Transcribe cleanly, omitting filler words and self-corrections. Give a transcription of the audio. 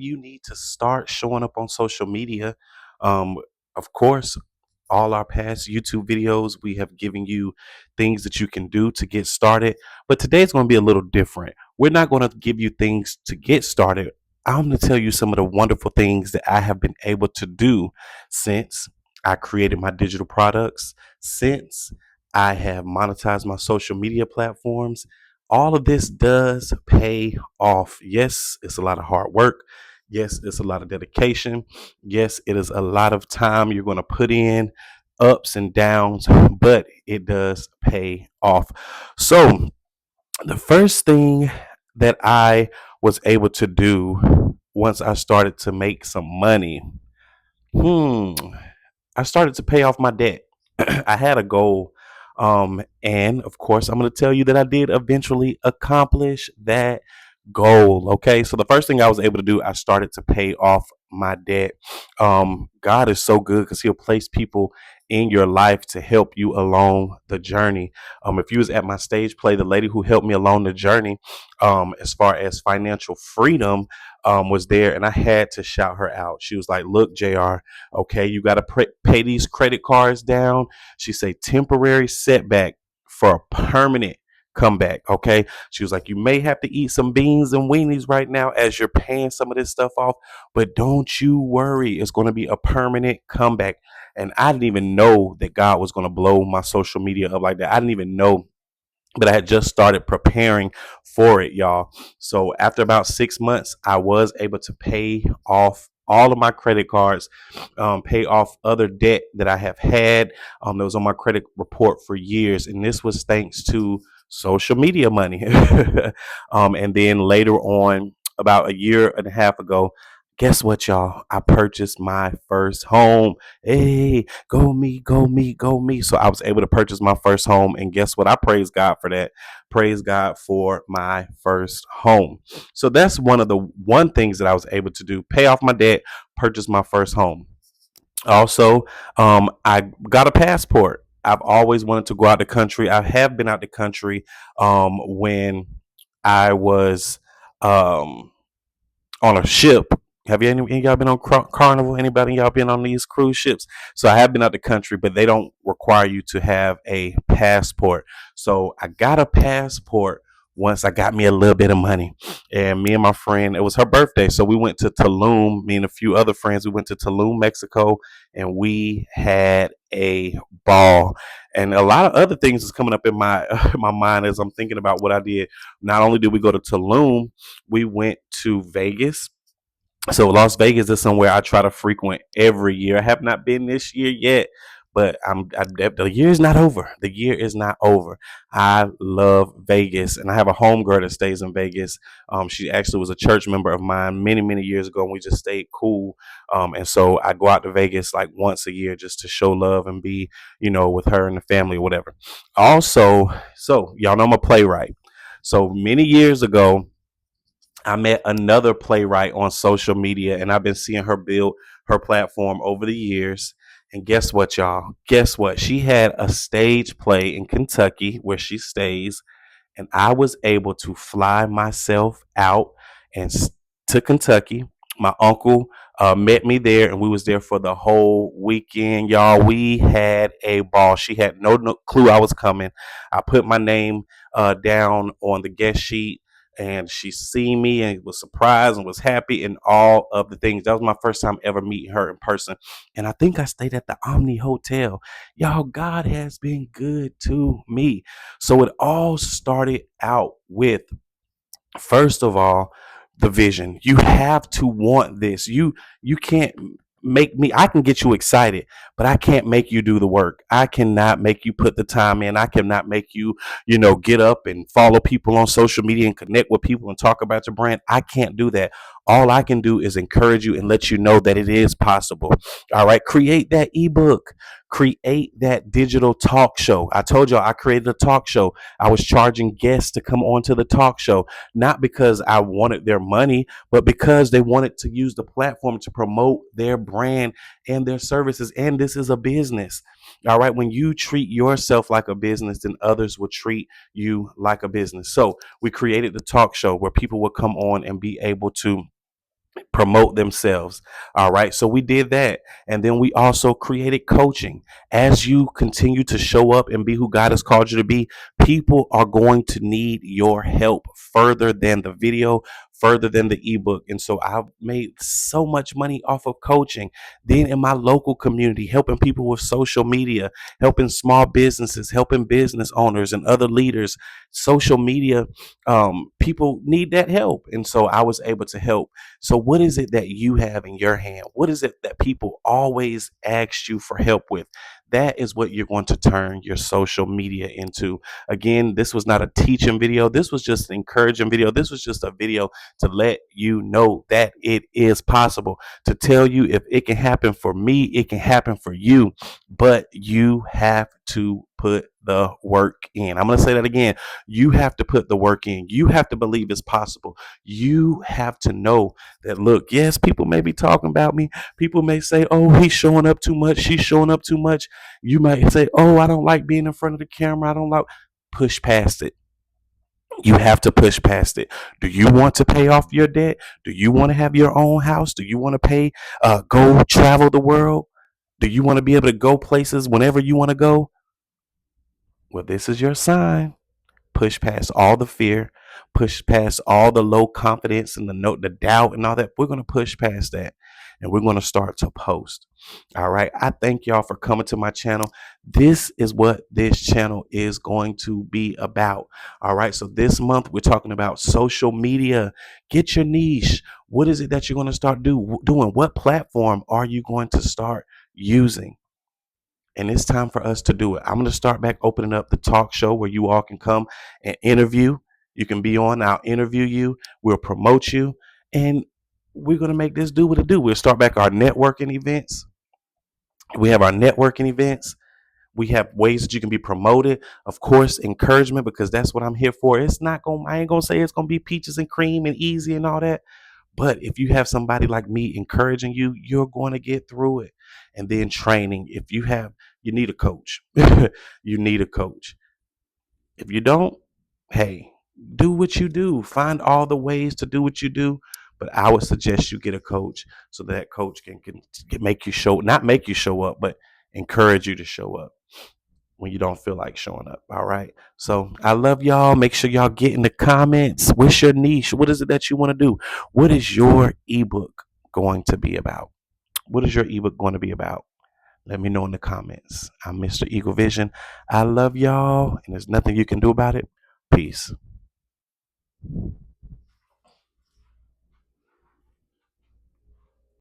you need to start showing up on social media. Um, of course, all our past YouTube videos, we have given you things that you can do to get started. But today is going to be a little different. We're not going to give you things to get started. I'm going to tell you some of the wonderful things that I have been able to do since I created my digital products, since I have monetized my social media platforms. All of this does pay off. Yes, it's a lot of hard work. Yes, it's a lot of dedication. Yes, it is a lot of time you're going to put in, ups and downs, but it does pay off. So, the first thing that I was able to do once I started to make some money, hmm, I started to pay off my debt. I had a goal. And of course, I'm going to tell you that I did eventually accomplish that goal. Okay. So the first thing I was able to do, I started to pay off my debt. God is so good because He'll place people in your life to help you along the journey. If you was at my stage play, the lady who helped me along the journey, as far as financial freedom, was there, and I had to shout her out. She was like, "Look, Jr. Okay, you got to pay these credit cards down." She said, "Temporary setback for a permanent comeback." Okay, she was like, "You may have to eat some beans and weenies right now as you're paying some of this stuff off, but don't you worry, it's going to be a permanent comeback." And I didn't even know that God was going to blow my social media up like that. I didn't even know, but I had just started preparing for it, y'all. So after about 6 months, I was able to pay off all of my credit cards, pay off other debt that I have had, that was on my credit report for years. And this was thanks to social media money. And then later on, about a year and a half ago, guess what, y'all? I purchased my first home. Hey, go me, go me, go me. So I was able to purchase my first home. And guess what? I praise God for that. Praise God for my first home. So that's one things that I was able to do: pay off my debt, purchase my first home. Also, I got a passport. I've always wanted to go out the country. I have been out the country when I was um, on a ship. Have any of y'all been on Carnival? Anybody y'all been on these cruise ships? So I have been out the country, but they don't require you to have a passport. So I got a passport once I got me a little bit of money. And me and my friend, it was her birthday. So we went to Tulum, me and a few other friends, we went to Tulum, Mexico, and we had a ball. And a lot of other things is coming up in my my mind as I'm thinking about what I did. Not only did we go to Tulum, we went to Vegas. So Las Vegas is somewhere I try to frequent every year. I have not been this year yet, but the year is not over. The year is not over. I love Vegas, and I have a homegirl that stays in Vegas. She actually was a church member of mine many, many years ago, and we just stayed cool. And so I go out to Vegas like once a year just to show love and be, with her and the family or whatever. Also, so y'all know I'm a playwright. So many years ago, I met another playwright on social media, and I've been seeing her build her platform over the years. And guess what, y'all? Guess what? She had a stage play in Kentucky where she stays, and I was able to fly myself out and to Kentucky. My uncle met me there, and we was there for the whole weekend, y'all. We had a ball. She had no clue I was coming. I put my name down on the guest sheet, and she seen me and was surprised and was happy and all of the things. That was my first time ever meeting her in person, and I think I stayed at the Omni Hotel. Y'all, God has been good to me. So it all started out with, first of all, the vision. You have to want this. You can't make me. I can get you excited, but I can't make you do the work. I cannot make you put the time in. I cannot make you, get up and follow people on social media and connect with people and talk about your brand. I can't do that. All I can do is encourage you and let you know that it is possible. All right, create that ebook, create that digital talk show. I told y'all I created a talk show. I was charging guests to come onto the talk show, not because I wanted their money, but because they wanted to use the platform to promote their brand and their services. And this is a business. All right. When you treat yourself like a business, then others will treat you like a business. So we created the talk show where people would come on and be able to promote themselves. All right. So we did that. And then we also created coaching. As you continue to show up and be who God has called you to be, people are going to need your help further than the video, further than the ebook. And so I've made so much money off of coaching. Then in my local community, helping people with social media, helping small businesses, helping business owners and other leaders. Social media, people need that help. And so I was able to help. So, what is it that you have in your hand? What is it that people always ask you for help with? That is what you're going to turn your social media into. Again, this was not a teaching video. This was just an encouraging video. This was just a video to let you know that it is possible, to tell you if it can happen for me, it can happen for you, but you have to put the work in. I'm going to say that again. You have to put the work in. You have to believe it's possible. You have to know that, look, yes, people may be talking about me. People may say, oh, he's showing up too much. She's showing up too much. You might say, oh, I don't like being in front of the camera. I don't like. Push past it. You have to push past it. Do you want to pay off your debt? Do you want to have your own house? Do you want to go travel the world? Do you want to be able to go places whenever you want to go? Well, this is your sign. Push past all the fear, push past all the low confidence and the doubt and all that. We're going to push past that and we're going to start to post. All right. I thank y'all for coming to my channel. This is what this channel is going to be about. All right. So this month we're talking about social media. Get your niche. What is it that you're going to start doing? What platform are you going to start using? And it's time for us to do it. I'm going to start back opening up the talk show where you all can come and interview. You can be on. I'll interview you. We'll promote you. And we're going to make this do what it do. We'll start back our networking events. We have our networking events. We have ways that you can be promoted. Of course, encouragement, because that's what I'm here for. I ain't going to say it's going to be peaches and cream and easy and all that. But if you have somebody like me encouraging you, you're going to get through it. And then training. You need a coach. You need a coach. If you don't, hey, do what you do. Find all the ways to do what you do. But I would suggest you get a coach so that coach can make you not make you show up, but encourage you to show up when you don't feel like showing up. All right. So I love y'all. Make sure y'all get in the comments. What's your niche? What is it that you want to do? What is your ebook going to be about? What is your ebook going to be about? Let me know in the comments. I'm Mr. Eagle Vision. I love y'all, and there's nothing you can do about it. Peace.